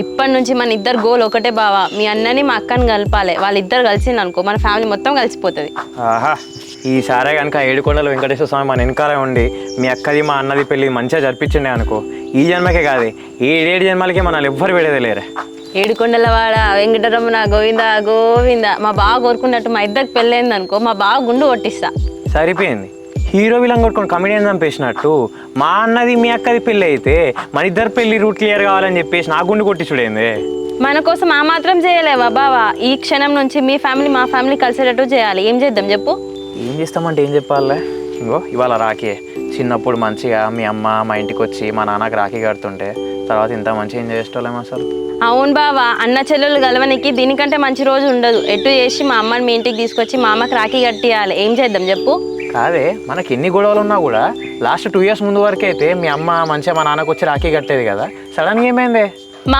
ఇప్పటి నుంచి మన ఇద్దరు గోల్ ఒకటే బావా, మీ అన్నని మా అక్కని కలపాలి. వాళ్ళిద్దరు కలిసింది అనుకో మన ఫ్యామిలీ మొత్తం కలిసిపోతుంది. ఆహా, ఈసారే కనుక ఏడుకొండల వెంకటేశ్వర స్వామి మన వెనకాలే ఉండి మీ అక్కది మా అన్నది పెళ్ళి మంచిగా జరిపించండి అనుకో, ఈ జన్మకే కాదు ఏడేడు జన్మలకి మనల్ని ఎవ్వరు విడేది లేరే. ఏడుకొండలవాడ వెంకటరమణ గోవింద గోవింద. మా బావ కోరుకున్నట్టు మా ఇద్దరికి పెళ్ళైంది అనుకో, మా బావ గుండు కొట్టిస్తా. సరిపోయింది. హీరో విలన్ కొట్టుకొని కమెడియన్ చంపేసినట్టు మా అన్నది మీ అక్కది పెళ్ళి అయితే మన ఇద్దరు పెళ్ళి రూట్ క్లియర్ కావాలని చెప్పేసి నా గుండు కొట్టి చూడేంది. మన కోసం ఆ మాత్రం చేయలేవా బావా? ఈ క్షణం నుంచి మీ ఫ్యామిలీ మా ఫ్యామిలీ కలిసేటట్టు చేయాలి. ఏం చేద్దాం చెప్పు? ఏం చేస్తామంటే ఏం చెప్పాలే, ఇంకో ఇవాళ రాఖీ. చిన్నప్పుడు మంచిగా మీ అమ్మ మా ఇంటికి వచ్చి మా నాన్నకి రాఖీ కడుతుంటే తర్వాత ఇంత మంచిగా ఎంజాయ్ చేసేవాళ్ళం అసలు. అవును బావా, అన్న చెల్లెలు గలవనికి దీనికంటే మంచి రోజు ఉండదు. ఎటు చేసి మా అమ్మని మీ ఇంటికి తీసుకొచ్చి మా అమ్మకి రాఖీ కట్టియాలి. ఏం చేద్దాం చెప్పు? కాదే, మనకి ఎన్ని గొడవలు ఉన్నా కూడా లాస్ట్ 2 years ముందు వరకు అయితే మీ అమ్మ మంచిగా మా నాన్నకు వచ్చి రాఖీ కట్టేది కదా. సడన్గా ఏమైంది?